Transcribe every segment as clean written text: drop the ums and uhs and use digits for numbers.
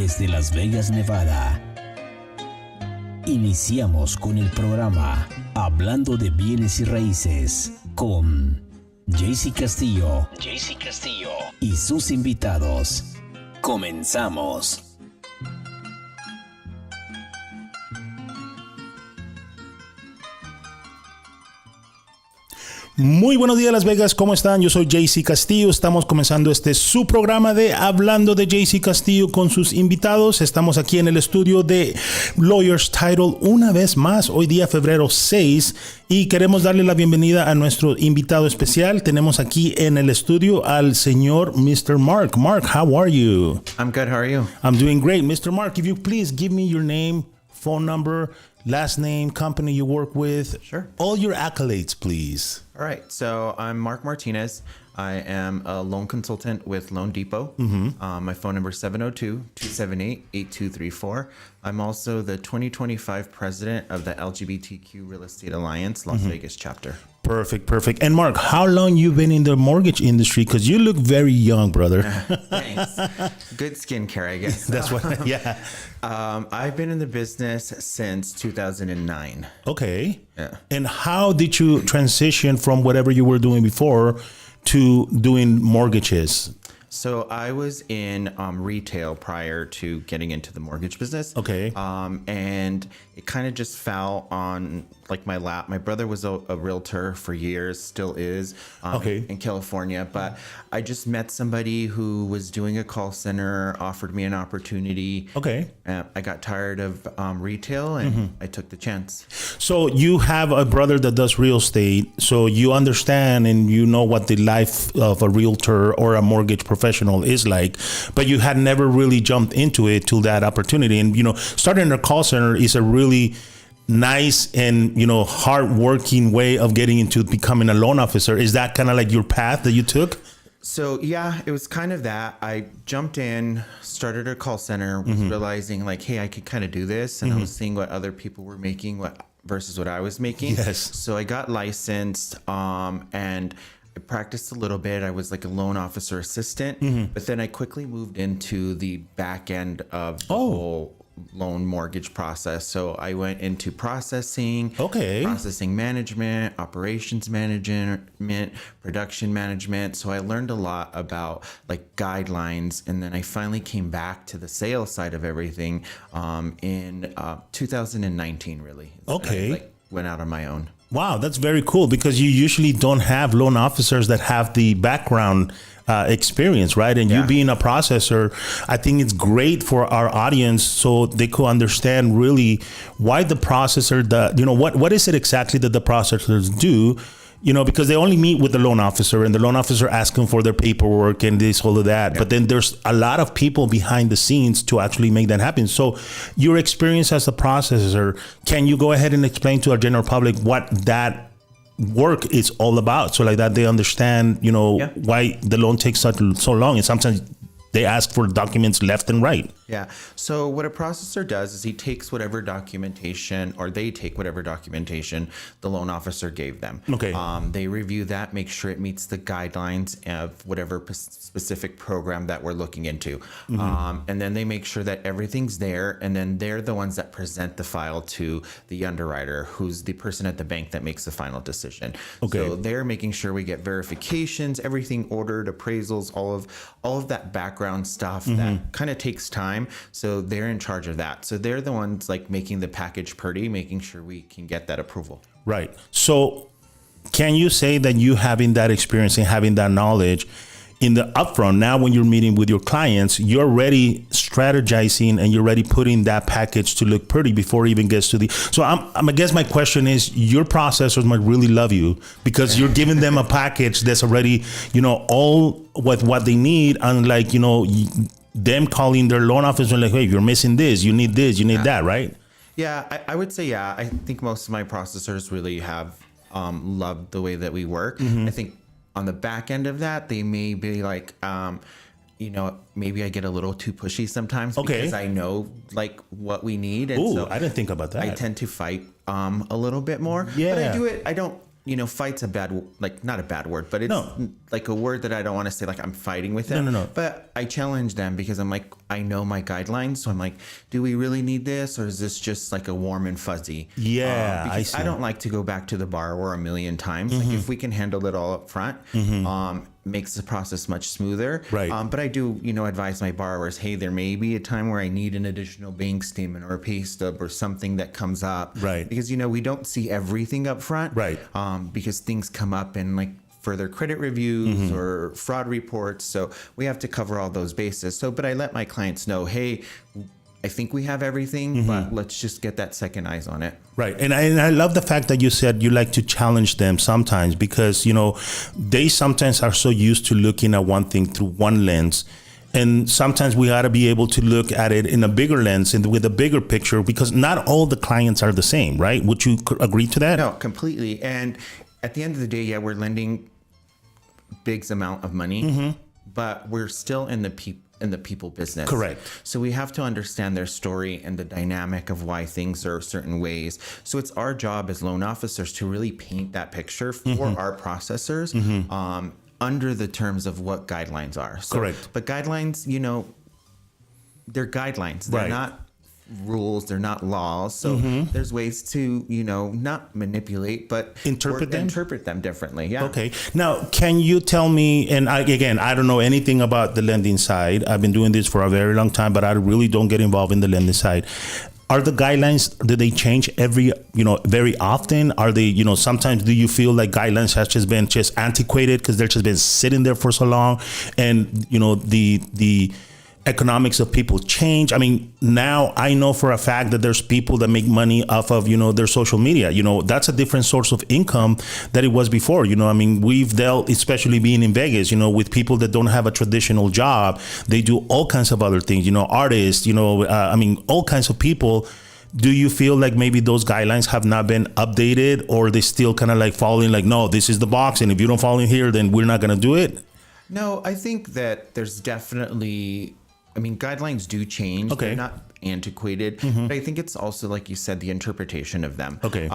Desde Las Vegas, Nevada, iniciamos con el programa Hablando de Bienes y Raíces con Castillo y sus invitados. Comenzamos. Muy buenos días, Las Vegas, ¿cómo están? Yo soy Castillo, estamos comenzando su programa de Hablando de Castillo con sus invitados. Estamos aquí en el estudio de Lawyers Title una vez más, hoy día febrero 6, y queremos darle la bienvenida a nuestro invitado especial. Tenemos aquí en el estudio al señor Mr. Mark. Mark, how are you? I'm good, how are you? I'm doing great. Mr. Mark, if you please give me your name, phone number, last name, company you work with. Sure. All your accolades, please. All right, so I'm Mark Martinez. I am a loan consultant with Loan Depot. My phone number is 702-278-8234. I'm also the 2025 president of the LGBTQ Real Estate Alliance, Las Vegas chapter. Perfect. And Mark, how long you been in the mortgage industry? Because you look very young, brother. Thanks. Good skincare, I guess. That's what, yeah. I've been in the business since 2009. Okay. Yeah. And how did you transition from whatever you were doing before to doing mortgages? So I was in retail prior to getting into the mortgage business. Okay. And it kind of just fell on like my lap. My brother was a realtor for years, still is, in California. But I just met somebody who was doing a call center, offered me an opportunity. Okay. I got tired of retail and I took the chance. So you have a brother that does real estate. So you understand and you know what the life of a realtor or a mortgage professional is like, but you had never really jumped into it till that opportunity. And, starting a call center is a really nice and, hard-working way of getting into becoming a loan officer. Is that kind of like your path that you took? So, yeah, it was kind of that. I jumped in, started a call center, was realizing like, hey, I could kind of do this. And I was seeing what other people were making versus what I was making. Yes. So I got licensed and I practiced a little bit. I was like a loan officer assistant, but then I quickly moved into the back end of the whole loan mortgage process. So I went into processing management, operations management, production management. So I learned a lot about like guidelines. And then I finally came back to the sales side of everything in 2019, really. Okay. I went out on my own. Wow, that's very cool because you usually don't have loan officers that have the background experience, right? And you being a processor, I think it's great for our audience so they could understand really why the processor, what is it exactly that the processors do? Because they only meet with the loan officer and the loan officer asks them for their paperwork and this, all of that. Yeah. But then there's a lot of people behind the scenes to actually make that happen. So your experience as a processor, can you go ahead and explain to our general public what that work is all about? So like that they understand, why the loan takes so long. And sometimes they ask for documents left and right. Yeah. So what a processor does is he takes whatever documentation or they take whatever documentation the loan officer gave them. Okay. They review that, make sure it meets the guidelines of whatever specific program that we're looking into. And then they make sure that everything's there. And then they're the ones that present the file to the underwriter, who's the person at the bank that makes the final decision. Okay. So they're making sure we get verifications, everything ordered, appraisals, all of that background stuff that kind of takes time. So they're in charge of that. So they're the ones like making the package pretty, making sure we can get that approval. Right. So can you say that you having that experience and having that knowledge in the upfront, now when you're meeting with your clients, you're already strategizing and you're already putting that package to look pretty before it even gets to the... So I guess my question is, your processors might really love you because you're giving them a package that's already, all with what they need. Unlike, them calling their loan officer like, hey, you're missing this, you need that, right? Yeah, I would say, yeah. I think most of my processors really have loved the way that we work. I think on the back end of that, they may be like, maybe I get a little too pushy sometimes because I know like what we need. And so I didn't think about that. I tend to fight a little bit more. Yeah. But I do it. fight's not a bad word, but it's like a word that I don't want to say like I'm fighting with them. No. But I challenge them because I'm like, I know my guidelines. So I'm like, do we really need this? Or is this just like a warm and fuzzy? Yeah, because I don't like to go back to the borrower a million times. Like if we can handle it all up front, makes the process much smoother. Right. But I do, advise my borrowers, hey, there may be a time where I need an additional bank statement or a pay stub or something that comes up. Right. Because, we don't see everything up front. Right. Because things come up in like further credit reviews or fraud reports. So we have to cover all those bases. But I let my clients know, hey, I think we have everything, but let's just get that second eyes on it. Right. And I love the fact that you said you like to challenge them sometimes because, they sometimes are so used to looking at one thing through one lens. And sometimes we ought to be able to look at it in a bigger lens and with a bigger picture because not all the clients are the same, right? Would you agree to that? No, completely. And at the end of the day, we're lending big amount of money, but we're still in the people business. Correct. So we have to understand their story and the dynamic of why things are certain ways. So it's our job as loan officers to really paint that picture for our processors under the terms of what guidelines are. So, correct. But guidelines, they're guidelines. They're not rules. They're not laws. So there's ways to, not manipulate, but interpret them differently. Yeah. Okay. Now, can you tell me, and I don't know anything about the lending side. I've been doing this for a very long time, but I really don't get involved in the lending side. Are the guidelines, do they change very often? Are they, sometimes do you feel like guidelines has just been antiquated because they've just been sitting there for so long and, the economics of people change? I mean, now I know for a fact that there's people that make money off of, their social media. That's a different source of income that it was before. We've dealt, especially being in Vegas, with people that don't have a traditional job. They do all kinds of other things, artists, all kinds of people. Do you feel like maybe those guidelines have not been updated or they still kind of like following like, no, this is the box. And if you don't fall in here, then we're not going to do it? No, I think that there's definitely, guidelines do change. Okay. They're not antiquated, but I think it's also, like you said, the interpretation of them. Okay.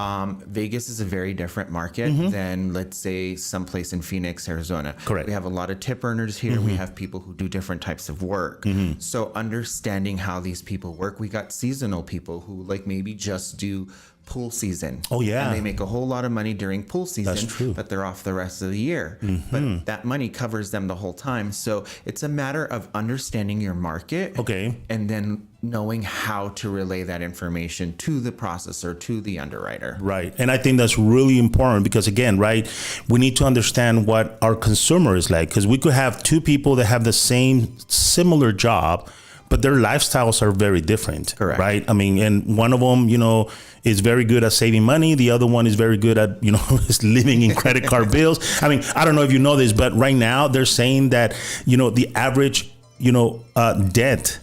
Vegas is a very different market than, let's say, someplace in Phoenix, Arizona. Correct. We have a lot of tip earners here. We have people who do different types of work. So understanding how these people work, we got seasonal people who like maybe just do pool season. Oh, yeah. And they make a whole lot of money during pool season. That's true. But they're off the rest of the year. But that money covers them the whole time. So it's a matter of understanding your market. Okay. And then knowing how to relay that information to the processor, to the underwriter. Right. And I think that's really important because, again, right, we need to understand what our consumer is like because we could have two people that have the similar job, but their lifestyles are very different. Correct. Right. And one of them, is very good at saving money. The other one is very good at, is living in credit card bills. I don't know if you know this, but right now they're saying that, the average, debt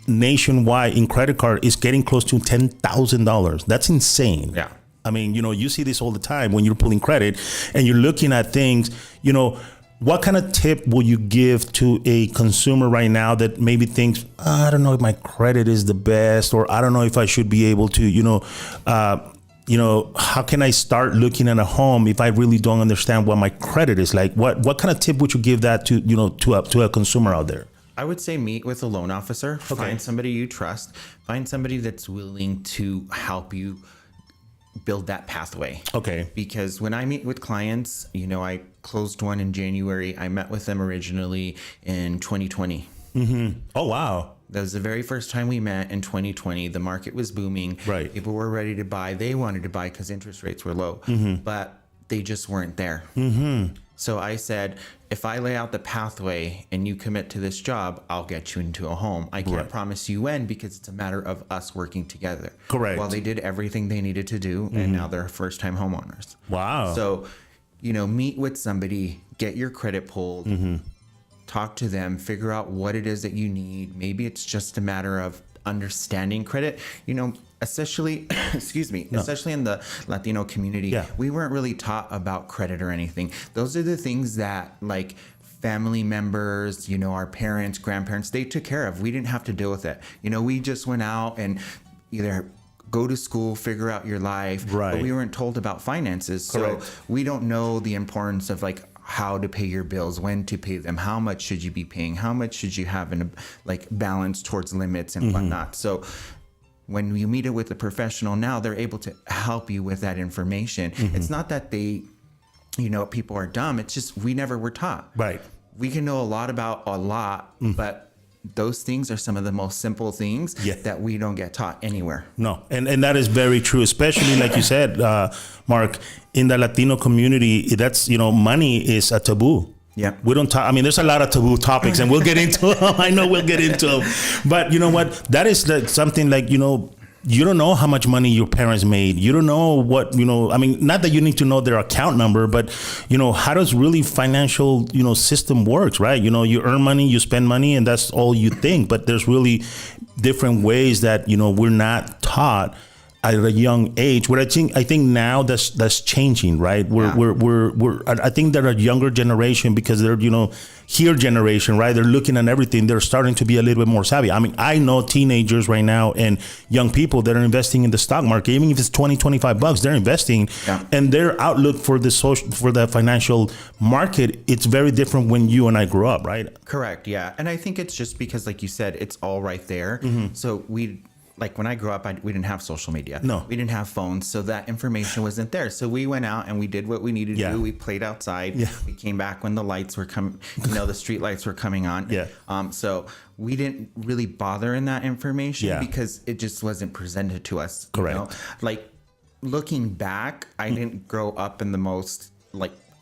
nationwide in credit card is getting close to $10,000. That's insane. Yeah. You see this all the time when you're pulling credit and you're looking at things, what kind of tip will you give to a consumer right now that maybe thinks, I don't know if my credit is the best, or I don't know if I should be able to, how can I start looking at a home if I really don't understand what my credit is like? What kind of tip would you give that to a consumer out there? I would say meet with a loan officer. Okay. Find somebody you trust. Find somebody that's willing to help you build that pathway. Okay. Because when I meet with clients, I closed one in January. I met with them originally in 2020. Oh, wow. That was the very first time we met in 2020. The market was booming. Right. People were ready to buy. They wanted to buy because interest rates were low, but they just weren't there. So I said, if I lay out the pathway and you commit to this job, I'll get you into a home. I can't promise you when because it's a matter of us working together. Correct. Well, they did everything they needed to do, and now they're first-time homeowners. Wow. So, meet with somebody, get your credit pulled, talk to them, figure out what it is that you need. Maybe it's just a matter of understanding credit. Especially, especially in the Latino community, we weren't really taught about credit or anything. Those are the things that like family members, our parents, grandparents, they took care of. We didn't have to deal with it. We just went out and either go to school, figure out your life. Right. But we weren't told about finances. Correct. So we don't know the importance of like how to pay your bills, when to pay them, how much should you be paying, how much should you have in a like balance towards limits and whatnot. So when you meet it with a professional now, they're able to help you with that information. It's not that they, people are dumb. It's just we never were taught. Right. We can know a lot about a lot, but those things are some of the most simple things that we don't get taught anywhere. No, and that is very true, especially like you said, Mark, in the Latino community, that's, money is a taboo. Yeah. We don't talk. I mean, there's a lot of taboo topics and we'll get into them. I know we'll get into them. But you know what? That is like something like, you don't know how much money your parents made. You don't know what, I mean, not that you need to know their account number, but, how does really financial, system works, right? You earn money, you spend money, and that's all you think. But there's really different ways that, we're not taught at a young age. Where I think now that's changing, right? We're I think that a younger generation, because they're here generation, right? They're looking at everything. They're starting to be a little bit more savvy. I mean, I know teenagers right now and young people that are investing in the stock market, even if it's $20-25, they're investing, and their outlook for the financial market, it's very different when you and I grew up, right? Correct. Yeah, and I think it's just because, like you said, it's all right there. So like when I grew up, we didn't have social media. No. We didn't have phones. So that information wasn't there. So we went out and we did what we needed to do. We played outside. Yeah. We came back when the lights were coming, the street lights were coming on. Yeah. So we didn't really bother in that information because it just wasn't presented to us. Correct. Like looking back, I didn't grow up in the most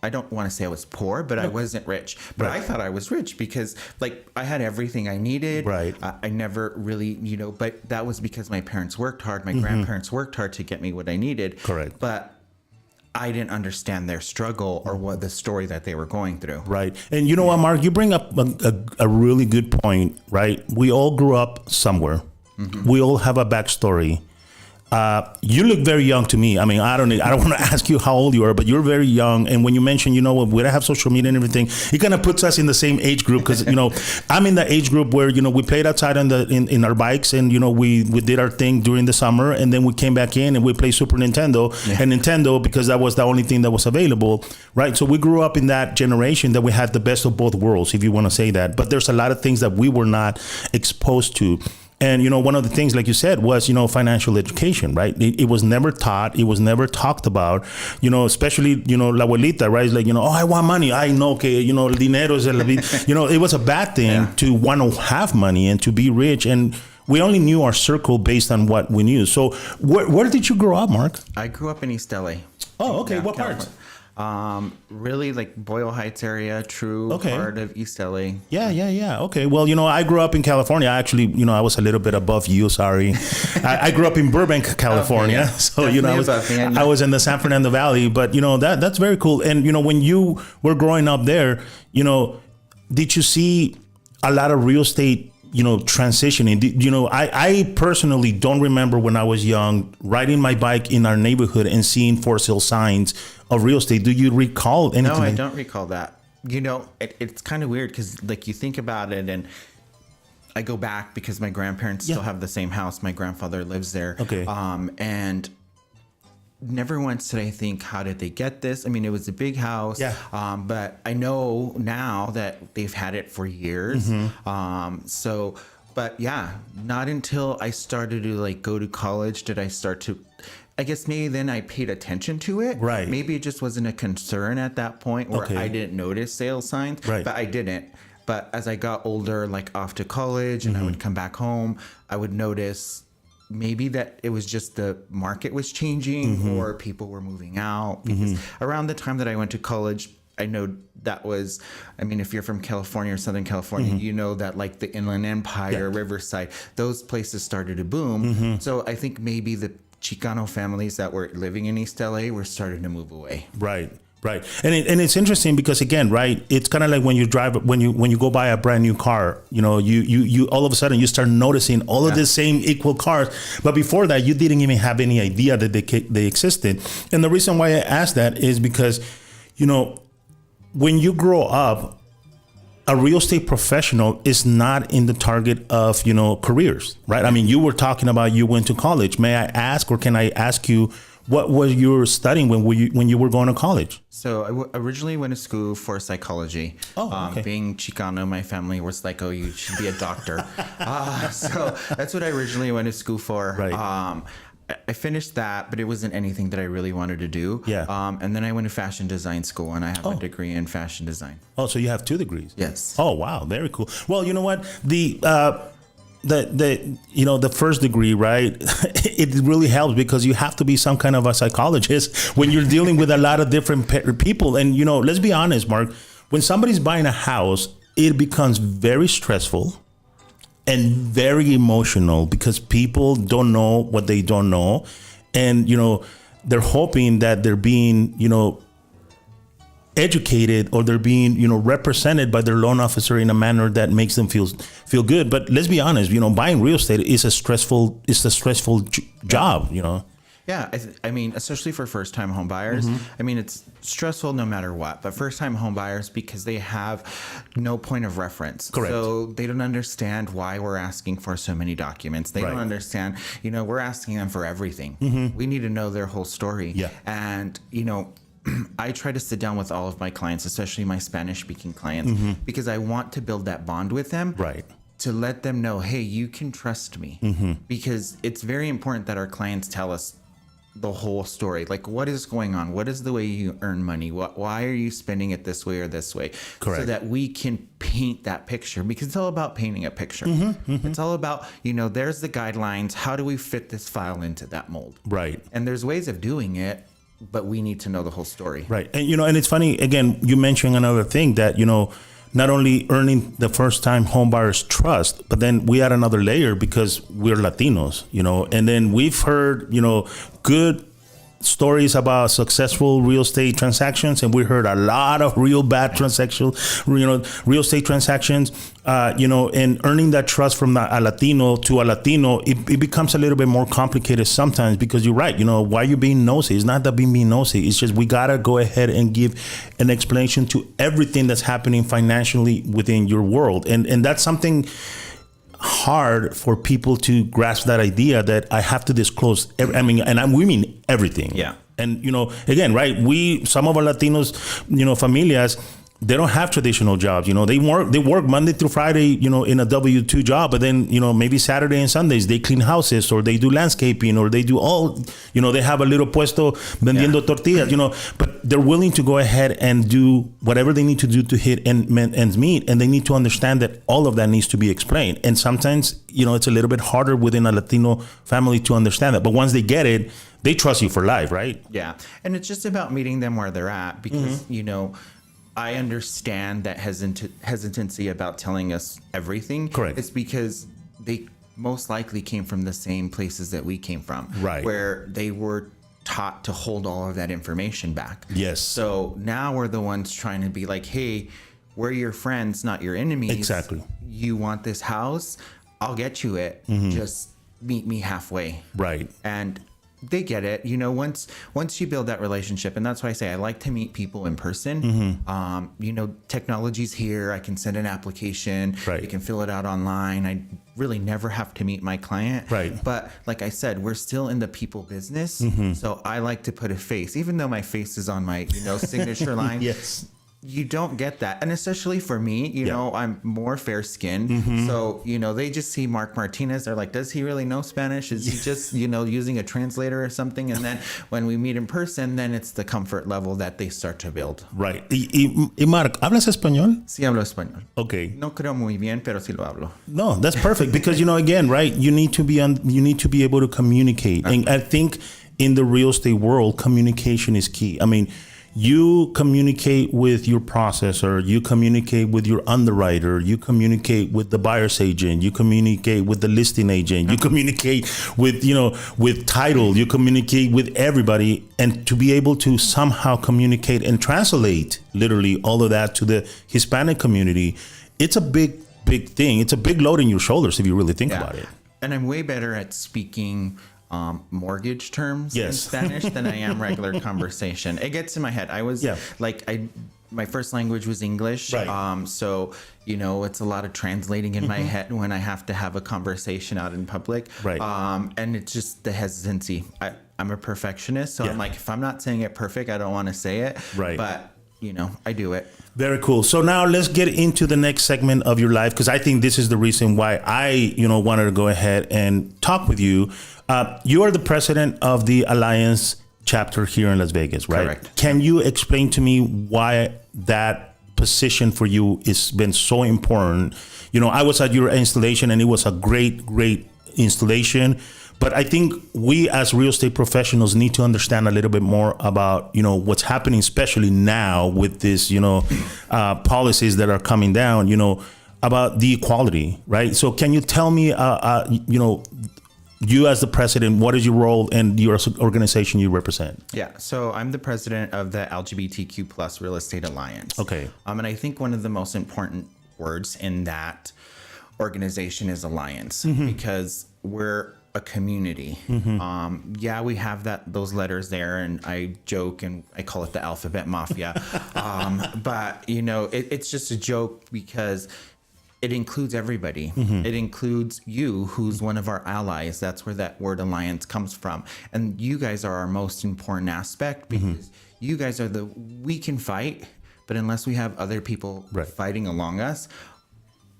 I don't want to say I was poor, but I wasn't rich. But I thought I was rich because I had everything I needed. Right. I never really, but that was because my parents worked hard. My grandparents worked hard to get me what I needed. Correct. But I didn't understand their struggle or what the story that they were going through. Right. And you know what, Mark, you bring up a really good point, right? We all grew up somewhere. We all have a backstory. You look very young to me. I mean, I don't want to ask you how old you are, but you're very young. And when you mention, we don't have social media and everything, it kind of puts us in the same age group because, I'm in the age group where, we played outside in our bikes and, we did our thing during the summer, and then we came back in and we played Super Nintendo and Nintendo because that was the only thing that was available, right? So we grew up in that generation that we had the best of both worlds, if you want to say that. But there's a lot of things that we were not exposed to. And, one of the things, like you said, was, financial education, right? It was never taught. It was never talked about, especially, la abuelita, right? It's like, I want money. I know, okay, dinero es la vida. It was a bad thing to want to have money and to be rich. And we only knew our circle based on what we knew. So where did you grow up, Mark? I grew up in East LA. Oh, okay. What part? Really like Boyle Heights area, part of East LA. Yeah. Okay. Well, I grew up in California. I actually, I was a little bit above you. Sorry. I grew up in Burbank, California. Okay, yeah. So, I was in the San Fernando Valley, but that's very cool. And, when you were growing up there, did you see a lot of real estate transitioning? I personally don't remember when I was young riding my bike in our neighborhood and seeing for sale signs of real estate. Do you recall anything? No, I don't recall that. It's kind of weird because you think about it, and I go back because my grandparents still have the same house. My grandfather lives there. Okay. And never once did I think, how did they get this? I mean, it was a big house. Yeah. But I know now that they've had it for years. But yeah, not until I started to go to college did I start to, I guess maybe then I paid attention to it. Right. Maybe it just wasn't a concern at that point where I didn't notice sales signs. Right. But I didn't. But as I got older, off to college and I would come back home, I would notice maybe that it was just the market was changing or people were moving out. Because around the time that I went to college, I know that was, if you're from California or Southern California, you know that the Inland Empire, Riverside, those places started to boom. So I think maybe the Chicano families that were living in East LA were starting to move away. Right. And it's interesting because, again, right, it's kind of like when you drive, when you go buy a brand new car, you all of a sudden you start noticing all of the same equal cars. But before that, you didn't even have any idea that they existed. And the reason why I asked that is because, when you grow up, a real estate professional is not in the target of, careers, right? I mean, you were talking about you went to college. May I ask, or can I ask you, what was you studying when you were going to college? So I originally went to school for psychology. Oh, okay. Being Chicano, my family was like, "Oh, you should be a doctor." So that's what I originally went to school for. Right. I finished that, but it wasn't anything that I really wanted to do. Yeah. And then I went to fashion design school, and I have a degree in fashion design. Oh, so you have 2 degrees? Yes. Oh, wow, very cool. Well, you know what, the first degree, right? It really helps because you have to be some kind of a psychologist when you're dealing with a lot of different people. And let's be honest, Mark. When somebody's buying a house, it becomes very stressful and very emotional because people don't know what they don't know. And, they're hoping that they're being, educated, or they're being, represented by their loan officer in a manner that makes them feel good. But let's be honest, buying real estate is a stressful job, Yeah, I mean, especially for first-time home buyers. I mean, it's stressful no matter what. But first-time home buyers, because they have no point of reference. Correct. So they don't understand why we're asking for so many documents. They don't understand, we're asking them for everything. We need to know their whole story. Yeah. And, I try to sit down with all of my clients, especially my Spanish-speaking clients, because I want to build that bond with them. Right. To let them know, hey, you can trust me. Because it's very important that our clients tell us the whole story. Like, what is going on? What is the way you earn money? Why are you spending it this way or this way? Correct. So that we can paint that picture, because it's all about painting a picture. It's all about, there's the guidelines. How do we fit this file into that mold? Right. And there's ways of doing it, but we need to know the whole story. Right. And, and it's funny, again, you mentioned another thing that, not only earning the first time home buyers trust, but then we add another layer because we're Latinos, and then we've heard, good stories about successful real estate transactions, and we heard a lot of real bad real estate transactions, and earning that trust from a Latino to a Latino, it becomes a little bit more complicated sometimes, because you're right, why you're being nosy. It's not that being nosy. It's just we got to go ahead and give an explanation to everything that's happening financially within your world. And that's something hard for people to grasp, that idea that I have to disclose. We mean everything. Yeah. And, again, right, some of our Latinos, familias, they don't have traditional jobs. They work Monday through Friday, in a W-2 job, but then, maybe Saturday and Sundays they clean houses, or they do landscaping, or they do they have a little puesto vendiendo tortillas, but they're willing to go ahead and do whatever they need to do to hit ends meet. And they need to understand that all of that needs to be explained. And sometimes, it's a little bit harder within a Latino family to understand that. But once they get it, they trust you for life, right? Yeah. And it's just about meeting them where they're at, because, I understand that hesitancy about telling us everything. Correct. It's because they most likely came from the same places that we came from. Right. Where they were taught to hold all of that information back. Yes. So now we're the ones trying to be like, hey, we're your friends, not your enemies. Exactly. You want this house? I'll get you it. Just meet me halfway. Right. And they get it. Once you build that relationship, and that's why I say I like to meet people in person. Technology's here. I can send an application. Right. You can fill it out online. I really never have to meet my client. Right. But like I said, we're still in the people business. So I like to put a face, even though my face is on my, signature line. Yes. You don't get that. And especially for me, I'm more fair skinned. So, they just see Mark Martinez. They're like, does he really know Spanish? Is he just, using a translator or something? And then when we meet in person, then it's the comfort level that they start to build. Right. Y Mark, ¿hablas español? Sí, hablo español. Okay. No creo muy bien, pero sí lo hablo. No, that's perfect because, again, right, you need to be able to communicate. And I think in the real estate world, communication is key. I mean, you communicate with your processor, you communicate with your underwriter, you communicate with the buyer's agent, you communicate with the listing agent, you communicate with, with title, you communicate with everybody. And to be able to somehow communicate and translate literally all of that to the Hispanic community, it's a big thing. It's a big load in your shoulders if you really think about it. And I'm way better at speaking mortgage terms in Spanish than I am regular conversation. It gets in my head. I was my first language was English. Right. So, it's a lot of translating in my head when I have to have a conversation out in public. Right. And it's just the hesitancy. I'm a perfectionist. So I'm like, if I'm not saying it perfect, I don't want to say it. Right. But, I do it. Very cool. So now let's get into the next segment of your life, because I think this is the reason why I, wanted to go ahead and talk with you. You are the president of the Alliance chapter here in Las Vegas, right? Correct. Can you explain to me why that position for you has been so important? I was at your installation and it was a great installation. But I think we as real estate professionals need to understand a little bit more about, what's happening, especially now with this, policies that are coming down, about the equality, right? So can you tell me, you as the president, what is your role and your organization you represent? Yeah, so I'm the president of the LGBTQ plus Real Estate Alliance. Okay. And I think one of the most important words in that organization is alliance, because we're a community. We have those letters there, and I joke and I call it the alphabet mafia. But it's just a joke because it includes everybody. It includes you, who's one of our allies. That's where that word alliance comes from. And you guys are our most important aspect, because you guys are we can fight, but unless we have other people fighting along us,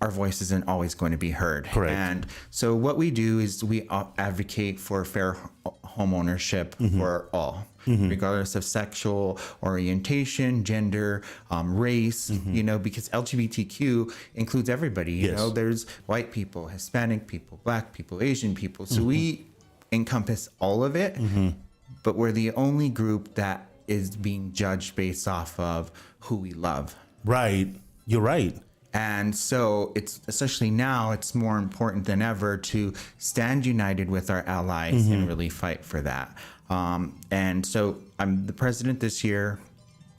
our voice isn't always going to be heard. Correct. And so what we do is we advocate for fair home ownership for all, regardless of sexual orientation, gender, race, because LGBTQ includes everybody. You know, there's white people, Hispanic people, Black people, Asian people. So we encompass all of it, but we're the only group that is being judged based off of who we love. Right. You're right. And so it's especially now, it's more important than ever to stand united with our allies and really fight for that. And so I'm the president this year.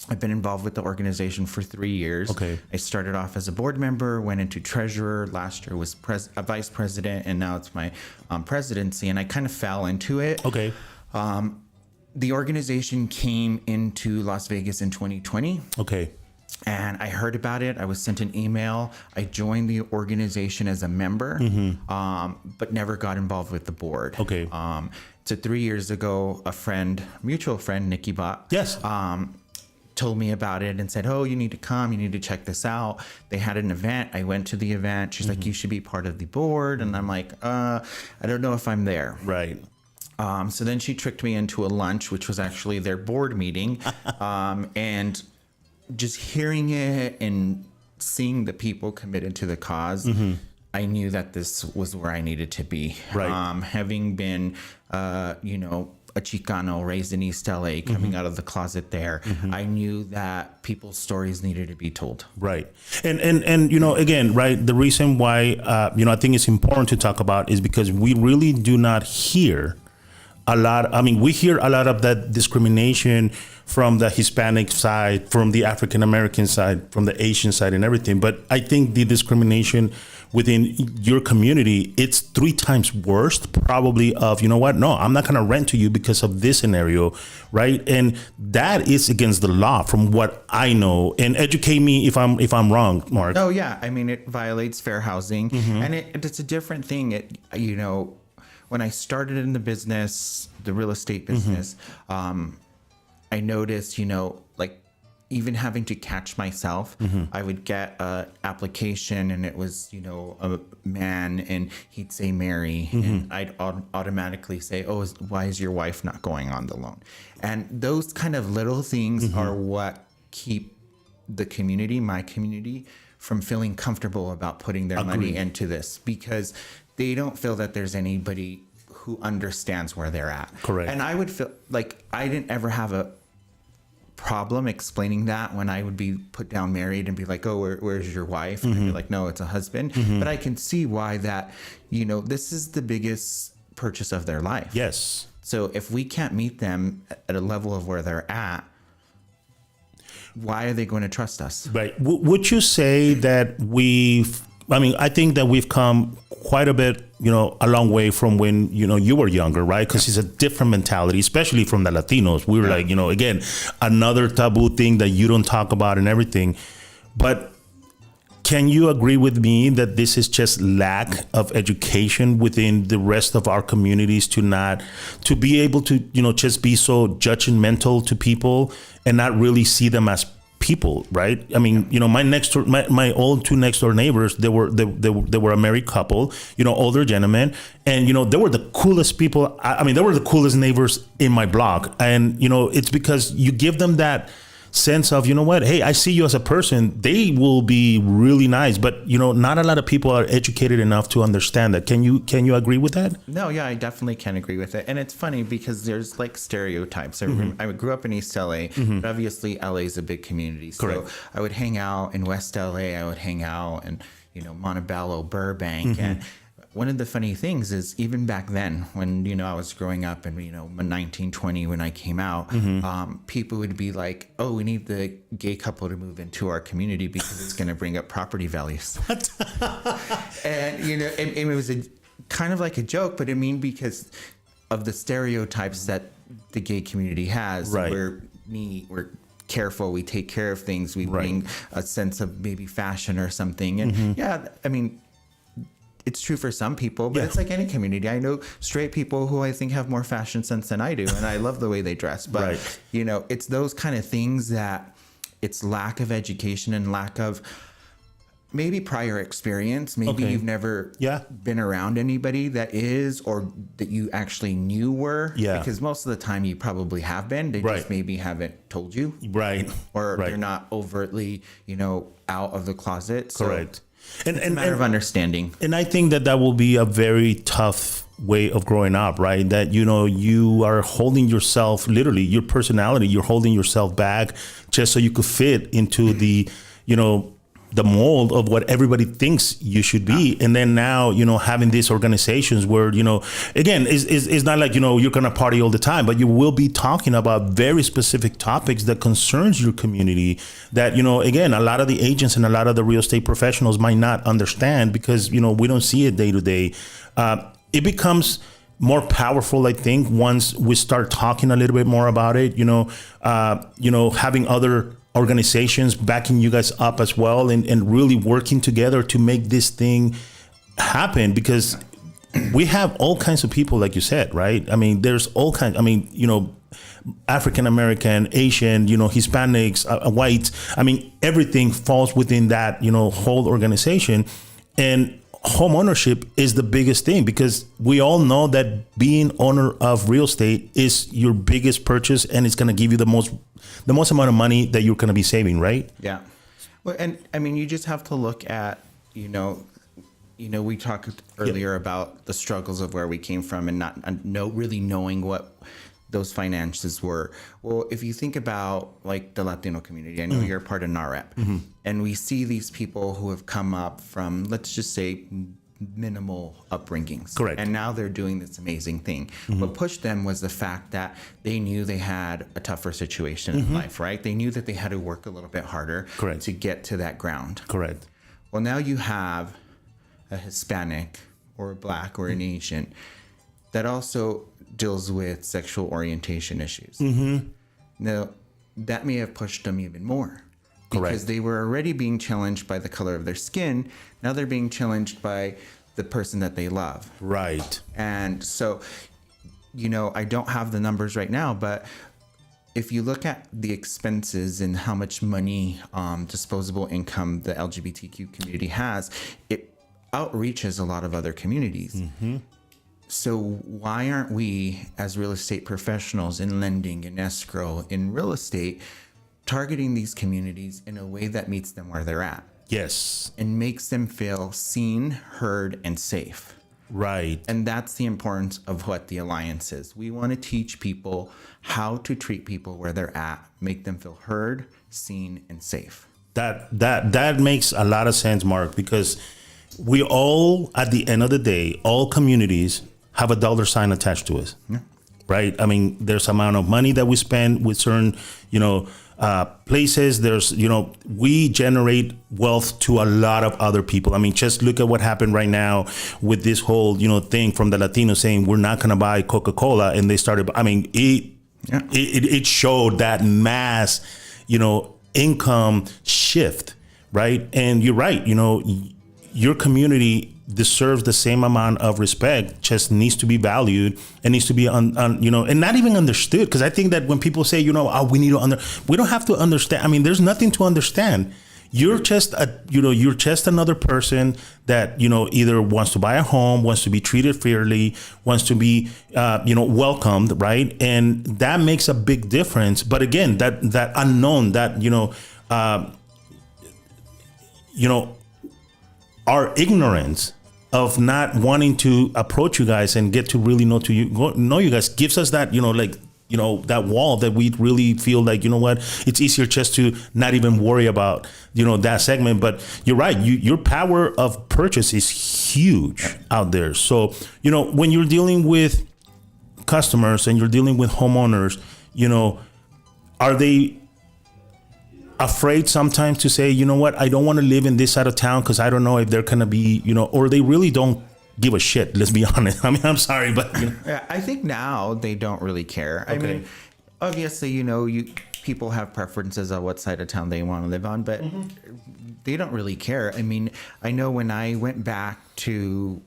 I've been involved with the organization for 3 years. Okay. I started off as a board member, went into treasurer. Last year was a vice president, and now it's my presidency. And I kind of fell into it. Okay. The organization came into Las Vegas in 2020. Okay. And I heard about it. I was sent an email. I joined the organization as a member, but never got involved with the board. Okay. So 3 years ago, a mutual friend, Nikki Bott, told me about it and said, "Oh, you need to come. You need to check this out." They had an event. I went to the event. She's like, "You should be part of the board." And I'm like, I don't know if I'm there. Right. So then she tricked me into a lunch, which was actually their board meeting. And just hearing it and seeing the people committed to the cause, I knew that this was where I needed to be. Right. Having been, a Chicano raised in East LA, coming out of the closet there, I knew that people's stories needed to be told. Right. And again, right, the reason why, I think it's important to talk about is because we really do not hear a lot. I mean, we hear a lot of that discrimination from the Hispanic side, from the African American side, from the Asian side and everything. But I think the discrimination within your community, it's 3 times worse probably of, no, I'm not going to rent to you because of this scenario. Right. And that is against the law from what I know. And educate me if I'm wrong, Mark. Oh, yeah. I mean, it violates fair housing, and it's a different thing. When I started in the business, the real estate business, I noticed, even having to catch myself, I would get an application and it was, a man and he'd say Mary, and I'd automatically say, why is your wife not going on the loan? And those kind of little things are what keep the community, my community, from feeling comfortable about putting their money into this, because they don't feel that there's anybody who understands where they're at. Correct. And I would feel like I didn't ever have a problem explaining that when I would be put down married and be like, where's your wife? And I'd be like, no, it's a husband. But I can see why that, this is the biggest purchase of their life. Yes. So if we can't meet them at a level of where they're at, why are they going to trust us? Right. Would you say that we I mean, I think that we've come quite a bit, a long way from when, you were younger, right? Because it's a different mentality, especially from the Latinos. We were like, again, another taboo thing that you don't talk about and everything. But can you agree with me that this is just lack of education within the rest of our communities to be able to, just be so judgmental to people and not really see them as people, right? I mean, my old two next door neighbors, they were a married couple, older gentlemen, and they were the coolest people. I mean, they were the coolest neighbors in my block, and it's because you give them that sense of, hey, I see you as a person. They will be really nice, but not a lot of people are educated enough to understand that. Can you agree with that? No, yeah, I definitely can agree with it. And it's funny because there's like stereotypes. I grew up in East LA, but obviously LA is a big community. So Correct. I would hang out in West LA. I would hang out in Montebello, Burbank, and one of the funny things is even back then when, I was growing up and, 1920 when I came out, people would be like, oh, we need the gay couple to move into our community because it's going to bring up property values. And, it was kind of like a joke, but I mean, because of the stereotypes that the gay community has, right. we're careful, we take care of things, we bring a sense of maybe fashion or something. And I mean, it's true for some people, but it's like any community. I know straight people who I think have more fashion sense than I do, and I love the way they dress. But, it's those kind of things that it's lack of education and lack of maybe prior experience. Maybe you've never been around anybody that is, or that you actually knew were. Yeah. Because most of the time you probably have been. They just maybe haven't told you. Right. Or they're not overtly, out of the closet. So correct. It's a matter of understanding. And I think that will be a very tough way of growing up, right? That, you are holding yourself, literally your personality, you're holding yourself back just so you could fit into the, the mold of what everybody thinks you should be. And then now, having these organizations where, again, it's not like, you're going to party all the time, but you will be talking about very specific topics that concerns your community that, again, a lot of the agents and a lot of the real estate professionals might not understand because, we don't see it day to day. It becomes more powerful, I think, once we start talking a little bit more about it, having other organizations backing you guys up as well and really working together to make this thing happen, because we have all kinds of people, like you said, right? I mean, there's all kinds, African American, Asian, Hispanics, whites. I mean, everything falls within that, whole organization. And home ownership is the biggest thing, because we all know that being owner of real estate is your biggest purchase, and it's going to give you the most amount of money that you're going to be saving, right? Yeah. Well, and I mean, you just have to look at, we talked earlier about the struggles of where we came from and not really knowing what those finances were. Well, if you think about like the Latino community, I know you're a part of NAREP, and we see these people who have come up from, let's just say, minimal upbringings. Correct. And now they're doing this amazing thing. What pushed them was the fact that they knew they had a tougher situation in life, right? They knew that they had to work a little bit harder to get to that ground. Correct. Well, now you have a Hispanic or a Black or an Asian that also deals with sexual orientation issues. Now, that may have pushed them even more. Because they were already being challenged by the color of their skin. Now they're being challenged by the person that they love. Right. And so, I don't have the numbers right now, but if you look at the expenses and how much money, disposable income the LGBTQ community has, it outreaches a lot of other communities. So why aren't we, as real estate professionals in lending, in escrow, in real estate, targeting these communities in a way that meets them where they're at? Yes. And makes them feel seen, heard, and safe. Right. And that's the importance of what the Alliance is. We want to teach people how to treat people where they're at, make them feel heard, seen, and safe. That makes a lot of sense, Mark, because we all, at the end of the day, all communities have a dollar sign attached to us. Yeah. Right. I mean, there's amount of money that we spend with certain, places. There's, we generate wealth to a lot of other people. I mean, just look at what happened right now with this whole, thing from the Latinos saying we're not going to buy Coca-Cola. And they started, I mean, it showed that mass, income shift, right? And you're right, your community deserves the same amount of respect, just needs to be valued and needs to be and not even understood. Because I think that when people say, we need to we don't have to understand. I mean, there's nothing to understand. You're just you're just another person that, either wants to buy a home, wants to be treated fairly, wants to be, welcomed, right? And that makes a big difference. But again, that unknown, that, our ignorance of not wanting to approach you guys and get to really know you guys gives us that, that wall that we really feel like, it's easier just to not even worry about, that segment. But you're right. Your power of purchase is huge out there. So, when you're dealing with customers and you're dealing with homeowners, are they afraid sometimes to say, I don't want to live in this side of town because I don't know if they're going to be, or they really don't give a shit. Let's be honest. I mean, I'm sorry, but Yeah, I think now they don't really care. Okay. I mean, obviously, people have preferences on what side of town they want to live on, but they don't really care. I mean, I know when I went back to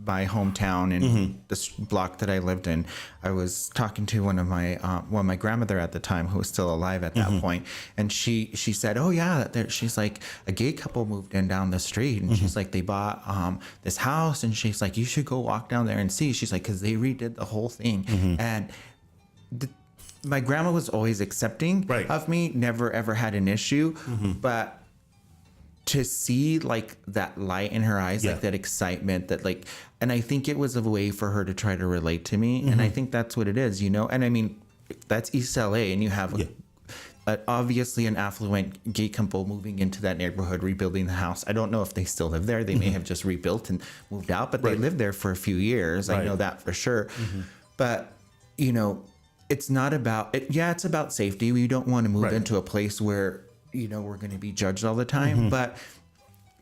my hometown and this block that I lived in, I was talking to one of my grandmother at the time, who was still alive at that point, and she said, "Oh yeah," she's like, a gay couple moved in down the street, and she's like, they bought this house, and she's like, you should go walk down there and see. She's like, because they redid the whole thing, and my grandma was always accepting of me, never ever had an issue, but to see like that light in her eyes, like that excitement, that like, and I think it was a way for her to try to relate to me. And I think that's what it is, and I mean, that's East LA, and you have obviously an affluent gay couple moving into that neighborhood, rebuilding the house. I don't know if they still live there. They may have just rebuilt and moved out, but they lived there for a few years. I know that for sure. But, it's not about it. Yeah, it's about safety. We don't want to move into a place where, we're going to be judged all the time, but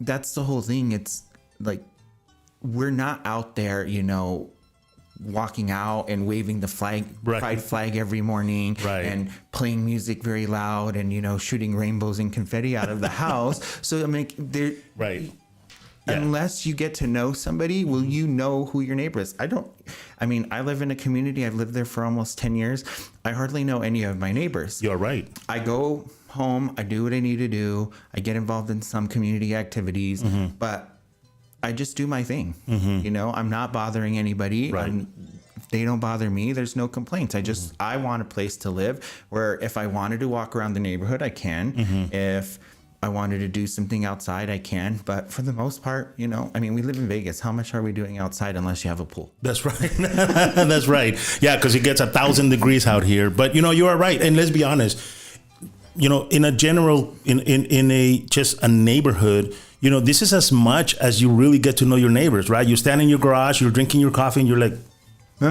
that's the whole thing. It's like, we're not out there, walking out and waving the pride flag every morning and playing music very loud and, shooting rainbows and confetti out of the house. So I mean, unless you get to know somebody, will you know who your neighbor is? I live in a community. I've lived there for almost 10 years. I hardly know any of my neighbors. You're right. I go home, I do what I need to do. I get involved in some community activities, but I just do my thing. I'm not bothering anybody. If they don't bother me, there's no complaints. I want a place to live where if I wanted to walk around the neighborhood, I can. If I wanted to do something outside, I can. But for the most part, we live in Vegas. How much are we doing outside unless you have a pool? That's right. That's right. Yeah, because it gets 1,000 degrees out here. But, you are right. And let's be honest, in a general, in a just a neighborhood, this is as much as you really get to know your neighbors, right? You stand in your garage, you're drinking your coffee, and you're like,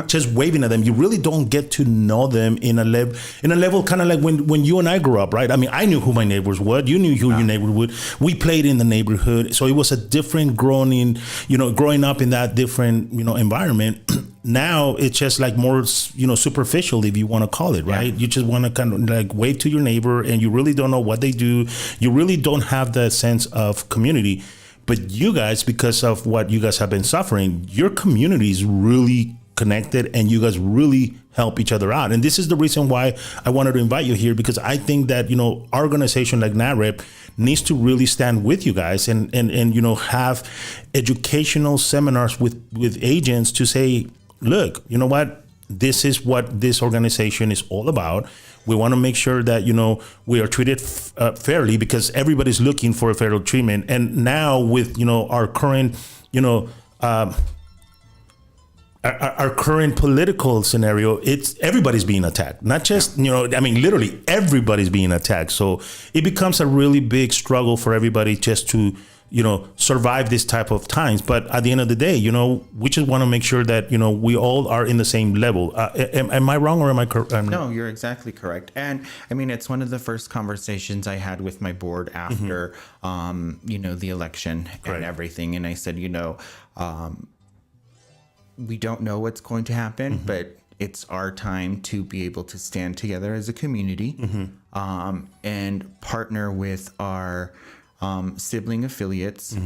just waving at them. You really don't get to know them in a level kind of like when you and I grew up, right? I mean, I knew who my neighbors were. You knew who your neighbor would. We played in the neighborhood. So it was a different growing up in that different, environment. Now it's just like more, superficial, if you want to call it, right? You just want to kind of like wave to your neighbor, and you really don't know what they do. You really don't have that sense of community. But you guys, because of what you guys have been suffering, your community is really connected, and you guys really help each other out. And this is the reason why I wanted to invite you here, because I think that, our organization like NAREP needs to really stand with you guys and have educational seminars with agents to say, look, you know what? This is what this organization is all about. We want to make sure that, we are treated fairly, because everybody's looking for a fair treatment. And now with, our current, our current political scenario, it's everybody's being attacked, not just, literally everybody's being attacked. So it becomes a really big struggle for everybody just to, survive this type of times. But at the end of the day, we just want to make sure that, we all are in the same level. Am I wrong or am I correct? No, you're exactly correct. And I mean, it's one of the first conversations I had with my board after, the election and everything. And I said, we don't know what's going to happen, but it's our time to be able to stand together as a community, and partner with our sibling affiliates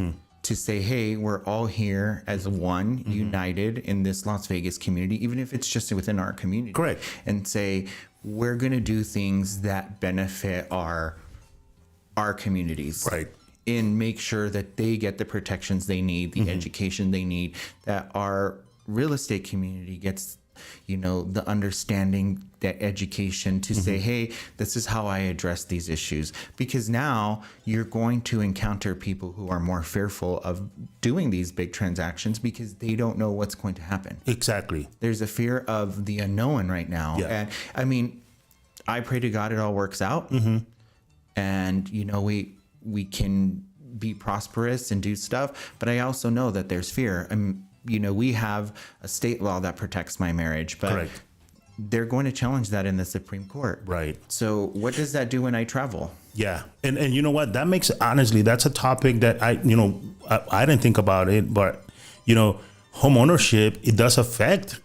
to say, hey, we're all here as one, united in this Las Vegas community, even if it's just within our community. Correct. And say, we're going to do things that benefit our communities. Right. And make sure that they get the protections they need, the education they need, that our real estate community gets the understanding, that education to say, hey, this is how I address these issues. Because now you're going to encounter people who are more fearful of doing these big transactions because they don't know what's going to happen. Exactly. There's a fear of the unknown right now. Yeah. And I mean, I pray to God it all works out. And, we can be prosperous and do stuff. But I also know that there's fear. We have a state law that protects my marriage, but Correct. They're going to challenge that in the Supreme Court. Right. So what does that do when I travel? Yeah. And you know what? That makes, honestly, that's a topic that I didn't think about it, but, home ownership, it does affect,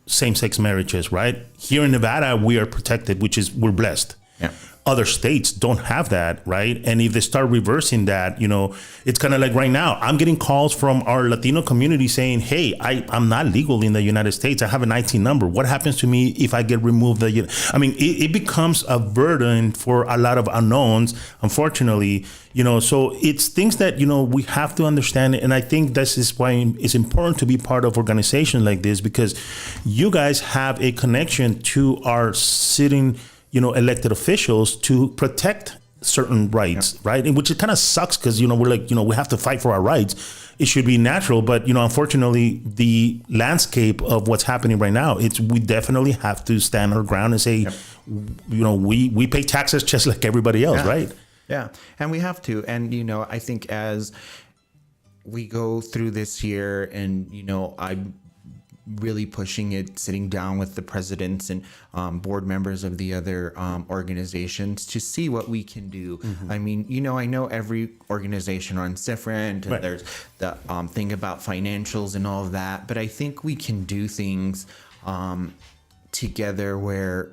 same-sex marriages, right? Here in Nevada, we are protected, we're blessed. Yeah. Other states don't have that, right? And if they start reversing that, it's kind of like right now, I'm getting calls from our Latino community saying, hey, I'm not legal in the United States. I have an IT number. What happens to me if I get removed? It becomes a burden for a lot of unknowns, unfortunately, so it's things that, we have to understand. And I think this is why it's important to be part of organizations like this, because you guys have a connection to our sitting elected officials to protect certain rights, right? And which it kind of sucks because, we're like, we have to fight for our rights. It should be natural. But, unfortunately, the landscape of what's happening right now, we definitely have to stand our ground and say, we pay taxes just like everybody else, right? Yeah. And we have to. And, I think as we go through this year and, I'm really pushing it, sitting down with the presidents and board members of the other organizations to see what we can do. I mean, I know every organization runs different, and there's the thing about financials and all of that, but I think we can do things together where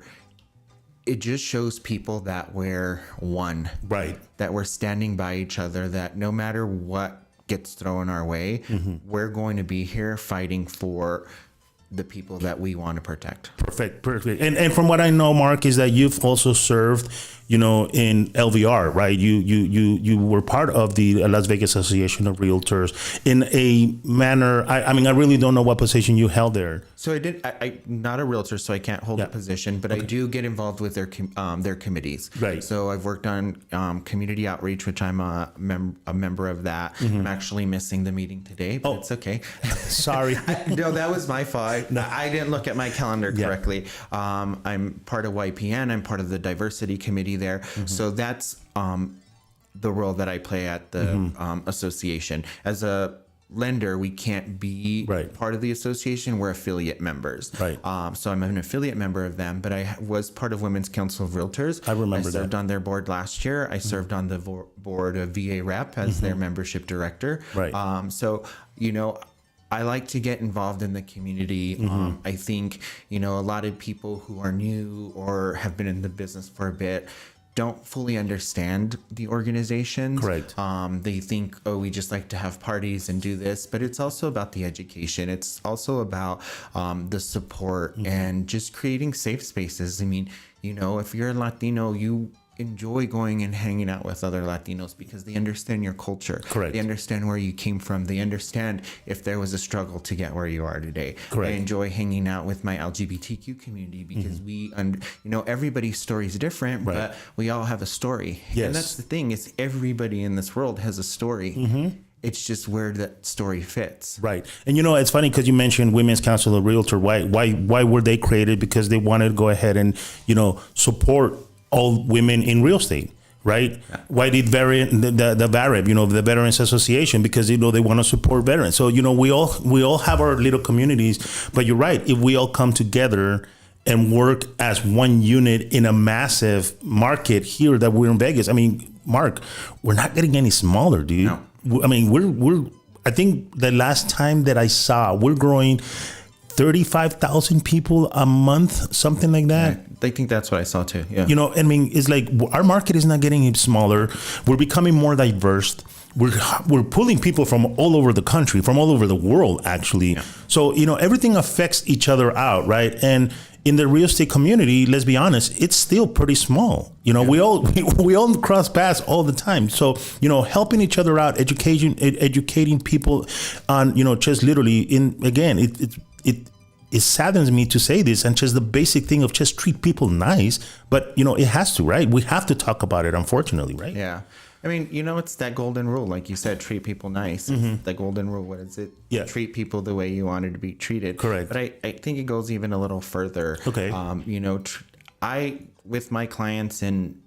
it just shows people that we're one, right? That we're standing by each other, that no matter what gets thrown our way, we're going to be here fighting for the people that we want to protect. Perfect. And from what I know, Mark, is that you've also served, in LVR, right? You were part of the Las Vegas Association of Realtors in a manner. I really don't know what position you held there. So I did. I'm not a realtor, so I can't hold a position, but I do get involved with their committees. Right. So I've worked on community outreach, which I'm a member of that. I'm actually missing the meeting today, but it's okay. Sorry. No, that was my fault. No. I didn't look at my calendar correctly. I'm part of YPN. I'm part of the diversity committee there. So that's the role that I play at the association. As a lender, we can't be part of the association. We're affiliate members. Right. So I'm an affiliate member of them, but I was part of Women's Council of Realtors. I remember that. I served on their board last year. I served on the board of VA Rep as their membership director. Right. So, I like to get involved in the community. I think, a lot of people who are new or have been in the business for a bit don't fully understand the organizations. Correct. They think, we just like to have parties and do this, but it's also about the education. It's also about the support and just creating safe spaces. I mean, if you're a Latino, you enjoy going and hanging out with other Latinos because they understand your culture. Correct. They understand where you came from. They understand if there was a struggle to get where you are today. Correct. I enjoy hanging out with my LGBTQ community because everybody's story is different, but we all have a story. Yes. And that's the thing, is everybody in this world has a story. It's just where that story fits. Right. And it's funny because you mentioned Women's Council of Realtor. Why were they created? Because they wanted to go ahead and, support all women in real estate. right? Why did the VARIB, the Veterans Association, because they want to support veterans. So we all have our little communities, but you're right. If we all come together and work as one unit in a massive market here that we're in Vegas. I mean, Mark, we're not getting any smaller, dude. No. I mean, we're. I think the last time that I saw, we're growing 35,000 people a month, something like that. I think that's what I saw too. Yeah. I mean, it's like our market is not getting any smaller. We're becoming more diverse. We're pulling people from all over the country, from all over the world, actually. Yeah. So, everything affects each other out, right? And in the real estate community, let's be honest, it's still pretty small. We all cross paths all the time. So, helping each other out, educating people on, just literally it saddens me to say this, and just the basic thing of just treat people nice, but it has to, right? We have to talk about it, unfortunately, right? Yeah. I mean, it's that golden rule, like you said, treat people nice. Mm-hmm. The golden rule, what is it? Yeah. Treat people the way you wanted to be treated. Correct. But I think it goes even a little further. Okay. I, with my clients, and,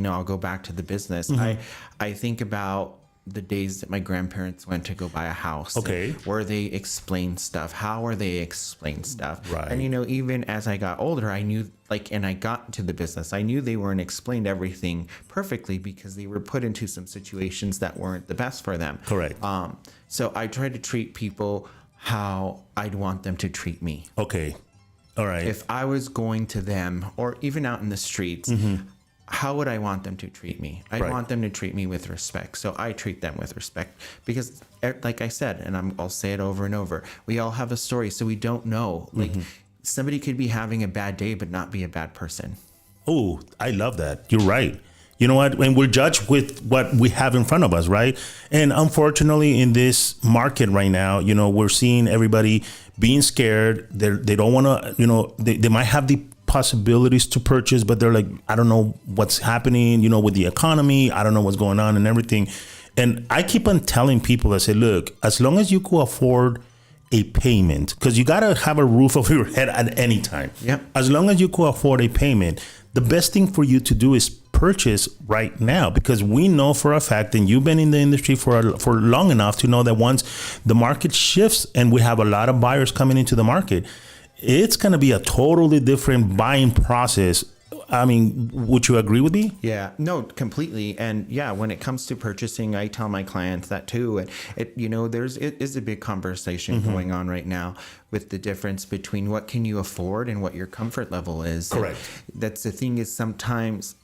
I'll go back to the business. Mm-hmm. I think about the days that my grandparents went to go buy a house. Okay. Where they explain stuff. How are they explain stuff? Right. And, even as I got older, I knew, and I got into the business, I knew they weren't explained everything perfectly because they were put into some situations that weren't the best for them. Correct. So I try to treat people how I'd want them to treat me. Okay. All right. If I was going to them, or even out in the streets, mm-hmm. how would I want them to treat me? I want them to treat me with respect. So I treat them with respect because, like I said, and I'll say it over and over, we all have a story, so we don't know. Like, mm-hmm. somebody could be having a bad day but not be a bad person. Oh, I love that. You're right. You know what? And we're judged with what we have in front of us, right? And unfortunately, in this market right now, we're seeing everybody being scared. They don't want to, they might have the possibilities to purchase, but they're like, I don't know what's happening, with the economy. I don't know what's going on and everything. And I keep on telling people, I say, look, as long as you could afford a payment, because you got to have a roof over your head at any time. Yep. As long as you could afford a payment, the best thing for you to do is purchase right now, because we know for a fact, and you've been in the industry for long enough to know that once the market shifts and we have a lot of buyers coming into the market, it's going to be a totally different buying process. I mean, would you agree with me? Yeah, no, completely. And yeah, when it comes to purchasing, I tell my clients that too. And it is a big conversation mm-hmm. going on right now with the difference between what can you afford and what your comfort level is. Correct. And that's the thing, is sometimes,